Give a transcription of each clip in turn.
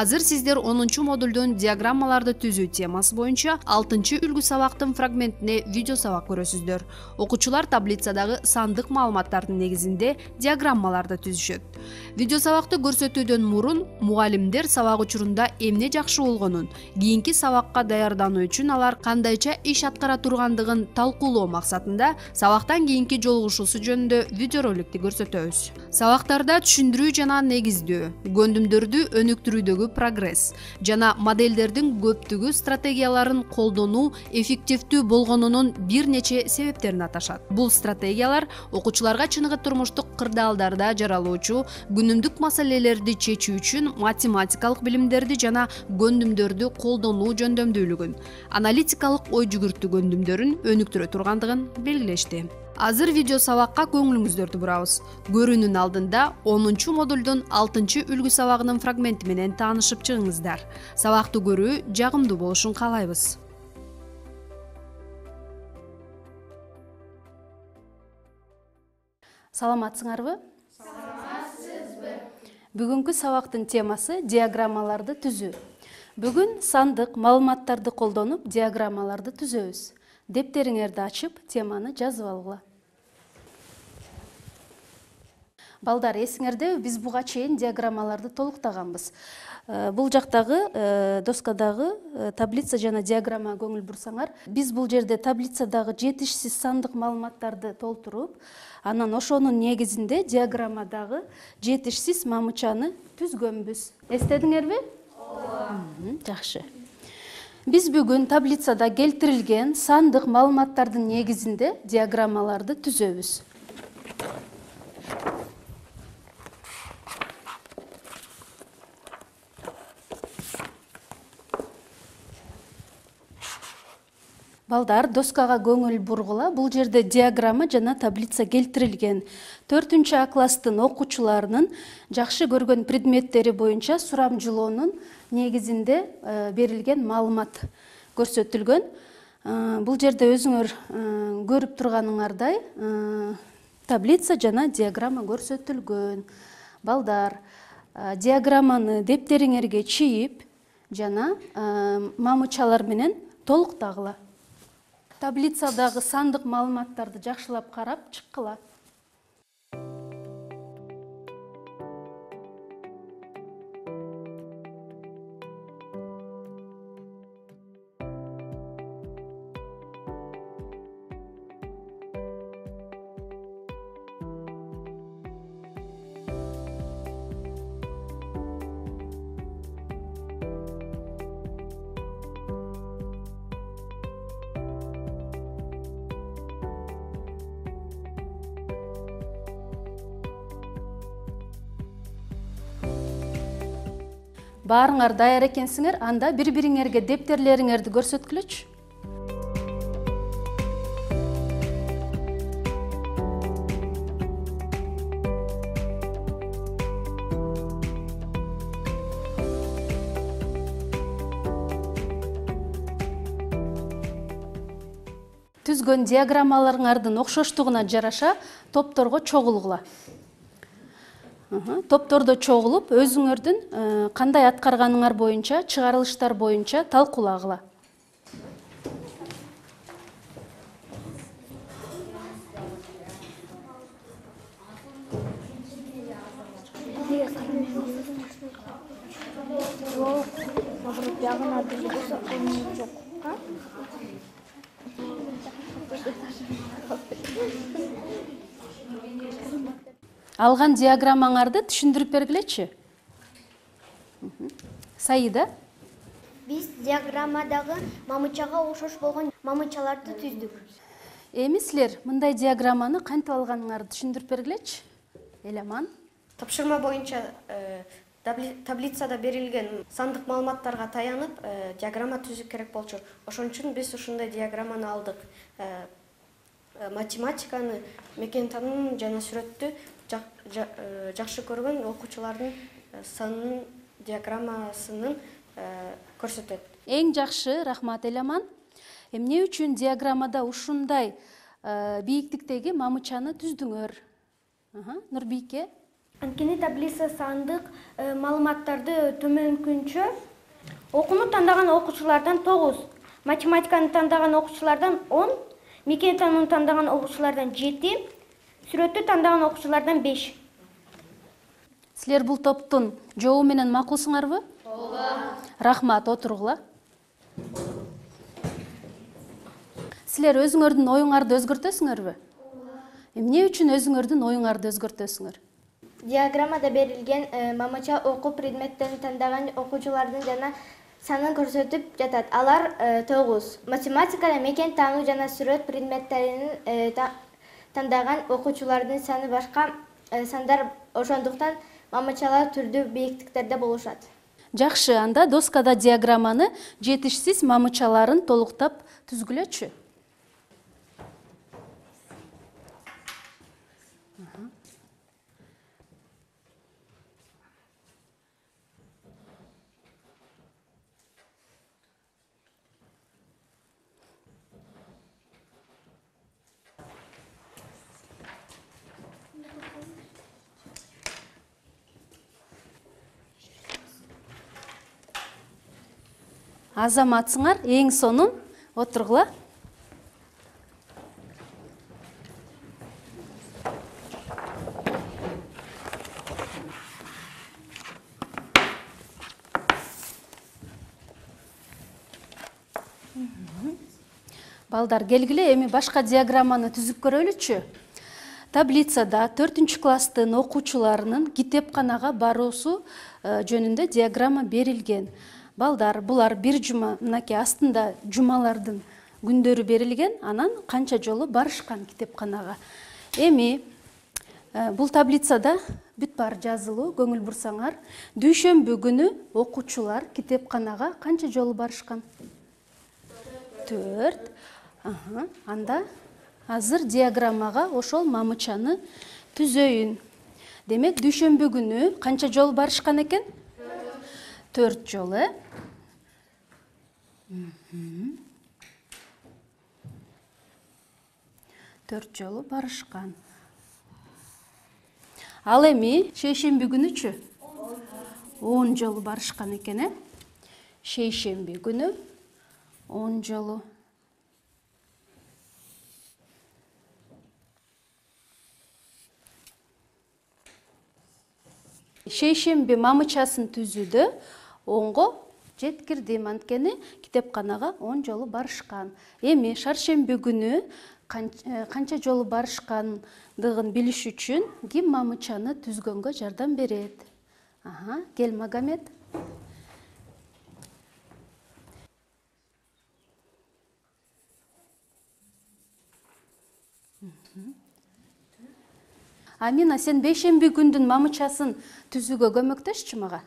Азыр сиздер 10-модулдун диаграммаларды түзүү темасы боюнча 6-үлгү сабактын фрагментине видео сабак көрөсүздөр. Окуучулар таблицадагы сандык маалыматтардын негизинде диаграммаларды түзүшөт. Видео сабакты көрсөтүүдөн мурун мугалимдер сабак учурунда эмне жакшы болгонун, кийинки сабакка даярдануу үчүн алар кандайча иш аткара тургандыгын талкуулоо максатында сабактан кийинки жолугушуусу жөнүндө видеороликти көрсөтөбүз. Сабактарда түшүндүрүү жана негиздөө, көндүмдөрдү өнүктүрүүдөгү прогресс жана модельдердин көптүгү стратегияларын колдонуу эффективдүү болгонунун бир нече себептерин аташат. Бул стратегиялар окуучуларга чыныгы турмуштук кырдаалдарда жаралуучу күнүмдүк маселелерди чечүү үчүн математикалык билимдерди жана көндүмдөрдү колдонуу жөндөмдүүлүгүн, аналитикалык ой жүгүртүү көндүмдөрүн өнүктүрө тургандыгын белгилешти. Азыр видео сабакка көңүлүңүздөрдү бурабыз. Көрүүнүн алдында 10-модулдун 6-үлгү сабагынын фрагменти менен таанышып чыгыңыздар. Сабакты көрүү жагымдуу болушун каалайбыз. Саламатсыңарбы? Саламатсызбы. Бүгүнкү сабактын темасы диаграммаларды түзүү. Бүгүн сандык маалыматтарды колдонуп диаграммаларды түзөбүз. Дептериңерди ачып, теманы жазып алгыла. Балдар, эсиңерде биз буга чейин диаграммаларды толуктаганбыз. Бул жактагы доскадагы таблица жана диаграмма көңүл бурсаңар, биз бул жерде таблицадагы жетишсиз сандык маалыматтарды толтуруп, анан ошонун негизинде диаграммадагы жетишсиз мамычаны түзгөнбүз. Эстедиңерби? Ооба. Жакшы. Биз бүгүн таблицада келтирилген сандык маалыматтардын негизинде диаграммаларды түзөбүз. Балдар, доскага көңүл бургула. Бул жерде диаграмма жана таблица келтирилген. 4-А класстын окуучуларынын жакшы көргөн предметтери боюнча сурамжылоонун негизинде берилген маалымат көрсөтүлгөн. Бул жерде өзүңөр көрүп турганыңардай таблица жана диаграмма көрсөтүлгөн. Балдар, диаграмманы дептериңерге чийип жана мамычалар менен толуктагыла. Таблицадагы сандык маалыматтарды жакшылап карап чыккыла. Баарыңар даяр экенсиңер, анда бири-бириңерге дептерлериңерди көрсөткүлөчү. Түзгөн диаграммаларыңардын окшоштугуна жараша топторго чогулгула. Топтордо чогулуп, өзүңөрдүн кандай аткарганыңар боюнча, чыгарылыштар боюнча талкуулагыла. Алган диаграммаңарды түшүндүрүп бергилечи. Саида? Биз диаграммадагы мамычага окшош болгон мамычаларды түздүк. Эми силер мындай диаграмманы кантип алганыңарды түшүндүрүп бергилечи. Эламан? Тапшырма боюнча таблицада берилген сандык маалыматтарга таянып диаграмма түзүп керек болчу. Ошон үчүн биз ушундай диаграмманы алдык. Математиканы, мекен таануун жана сүрөттү жакшы көргөн окуучулардын санынын диаграммасынын көрсөтөт. Эң жакшы, рахмат Эламан. Эмне үчүн диаграммада ушундай бийиктиктеги мамычаны түздүңөр? Нурбийке. Анткени таблица сандык маалыматтарды төмөнкүнчө окууну тандаган окуучулардан 9, математиканы тандаган окуучулардан 10, мекен таанууну тандаган окуучулардан 7, сүрөттү тандаган окуучулардан 5. Силер бул топтун жообу менен макулсуңарбы? Ооба. Рахмат, отургула. Силер өзүңөрдүн оюңарды өзгөртөсүңөрбү? Эмне үчүн өзүңөрдүн оюңарды өзгөртөсүңөр? Диаграммада берилген мамыча окуу предметтерин тандаган окуучулардын жана санын көрсөтүп жатат. Алар 9. Математикада мекен таануу жана сүрөт предметтерин тандаган окуучулардын саны башка сандар ошондуктан мамычалар түрдүү бийиктиктерде болушат. Жакшы, анда доскада диаграмманы жетишсиз мамычаларын толуктап түзгүлөчү. Азаматсыңар, эң сонун отургула. Балдар, келгиле, эми башка диаграмманы түзүп көрөлүчү. Таблицада 4-класстын окуучуларынын китепканага баруусу жөнүндө диаграмма берилген. Балдар, булар бир жума, мынакей астында жумалардын күндөрү берилген, анан канча жолу барышкан китепканага. Эми бул таблицада бүт бар жазылуу, көңүл бурсаңар. Дүйшөмбү күнү окуучулар китепканага канча жолу барышкан? 4. Анда азыр диаграммага ошол мамычаны түзөйүн. Демек, дүйшөмбү күнү канча жолу барышкан экен? 4 жолу. 4 жолу барышкан. Ал эми шейшемби күнүчү? 10 жолу барышкан экен, Шейшемби күнү 10 жолу. Шейшемби мамычасын түзүүдө 10го жеткирдим, анткени китепканага 10 жолу барышкан. Эми шаршемби күнү канча жолу барышкандыгын билиш үчүн ким мамычаны түзгөнгө жардам берет? Кел, Магомед. Амина, сен бейшемби күндүн мамычасын түзүүгө көмөктөшчү мага.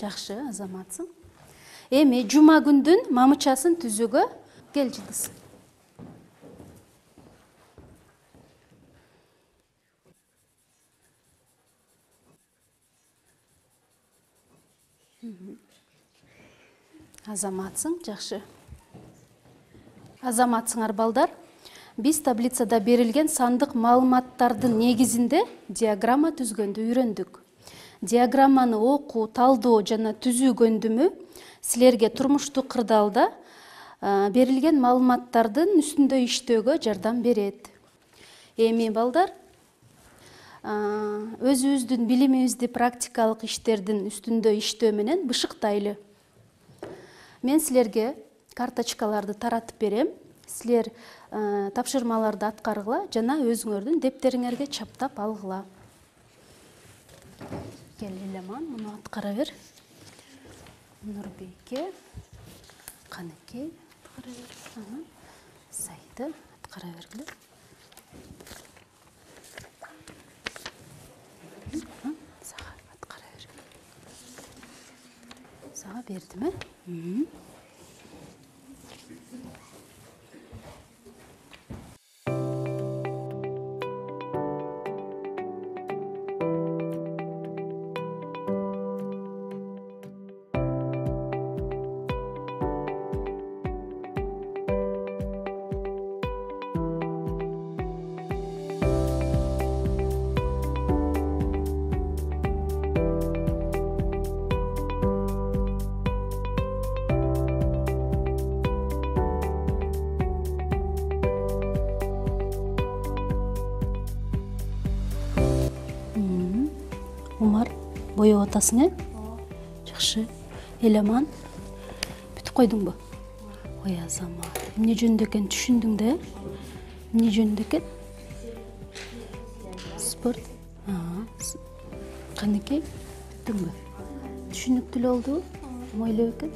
Жакшы, азаматсың. Эми жума күндүн мамычасын түзүүгө кел, Жылдыз. Азаматсың, жакшы. Азаматсыңар, балдар. Биз таблицада берилген сандык маалыматтардын негизинде диаграмма түзгөндү үйрөндүк. Диаграмманы окуу, талдоо жана түзүү көндүмү силерге турмуштук кырдаалда берилген маалыматтардын үстүндө иштөөгө жардам берет. Эми, балдар, өзүбүздүн билимибизди практикалык иштердин үстүндө иштөө менен бышыктайлы. Мен силерге карточкаларды таратып берем. Силер тапшырмаларды аткаргыла жана өзүңөрдүн дептериңерге чаптап алгыла. Кел, Элеман, муну аткара бер. Нурбийке. Канекей аткара бер. Сайды аткара бергиле. Сага аткара бер. Сага бердиме? Умар, бояп атасың, Жакшы. Эламан, бүтүп койдуңбу? Ой азамат, эмне жөнүндө экен түшүндүң да? Эмне жөнүндө экен? Спорт. Канекей, бүттүңбү? Түшүнүктүү болду? Мойлоп экен?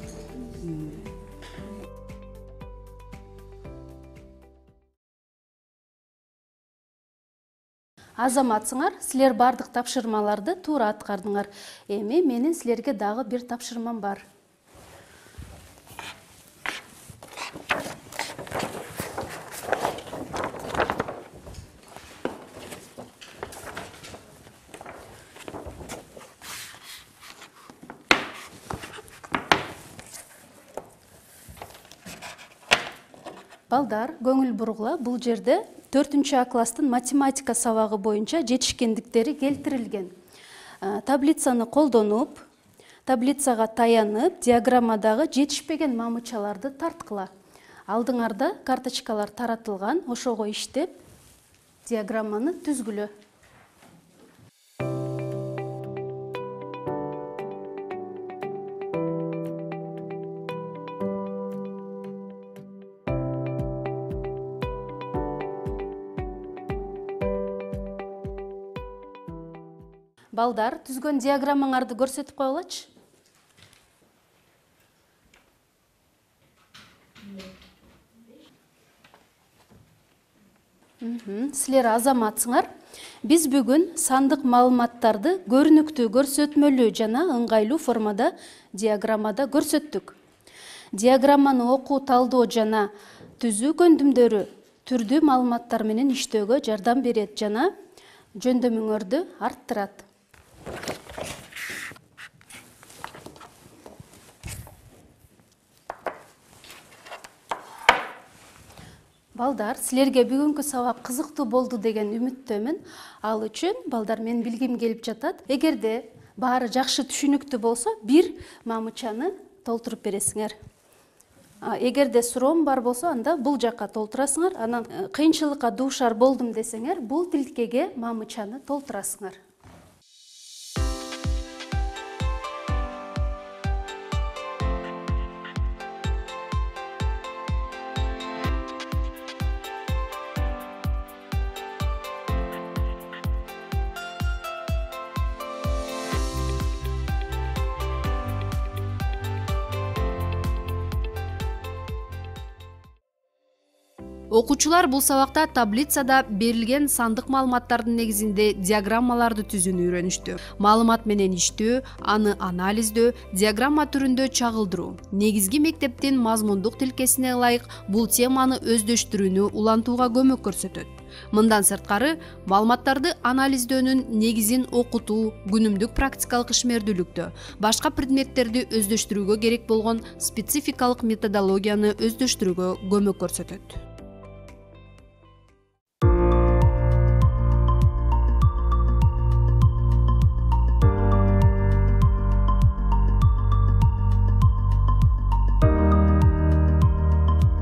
Азаматсыңар, силер бардык тапшырмаларды туура аткардыңар. Эми менин силерге дагы бир тапшырмам бар. Балдар, көңүл бургула, бул жерде 4-А класстын математика сабагы боюнча жетишкендиктери келтирилген. Таблицаны колдонуп, таблицага таянып, диаграммадагы жетишпеген мамычаларды тарткыла. Алдыңарда карточкалар таратылган, ошого иштеп, диаграмманы түзгүлө. Балдар, түзгөн диаграммаңарды көрсөтүп койгулачы. Силер азаматсыңар. Биз бүгүн сандык маалыматтарды көрүнүктүү, көрсөтмөлүү жана ыңгайлуу формада диаграммада көрсөттүк. Диаграмманы окуу, талдоо жана түзүү көндүмдөрү түрдүү маалыматтар менен иштөөгө жардам берет жана жөндөмүңөрдү арттырат. Балдар, силерге бүгүнкү сабак кызыктуу болду деген үмүттөмүн. Ал үчүн балдар, мен билгим келип жатат. Эгерде баары жакшы түшүнүктүү болсо, бир мамычаны толтуруп бересиңер. Эгерде суроом бар болсо, анда бул жакка толтурасыңар. Анан кыйынчылыкка дуушар болдум десеңер, бул тилкеге мамычаны толтурасыңар. Окуучулар бул сабакта таблицада берилген сандык маалыматтардын негизинде диаграммаларды түзүүнү үйрөнүштү. Маалымат менен иштөө, аны анализдөө, диаграмма түрүндө чагылдыруу. Негизги мектептин мазмундук тилкесине ылайык бул теманы өздөштүрүүнү улантууга көмөк көрсөтөт. Мындан сырткары, маалыматтарды анализдөөнүн негизин окутуу, күнүмдүк практикалык ишмердүүлүктө, башка предметтерди өздөштүрүүгө керек болгон спецификалык методологияны өздөштүрүүгө көмөк көрсөтөт.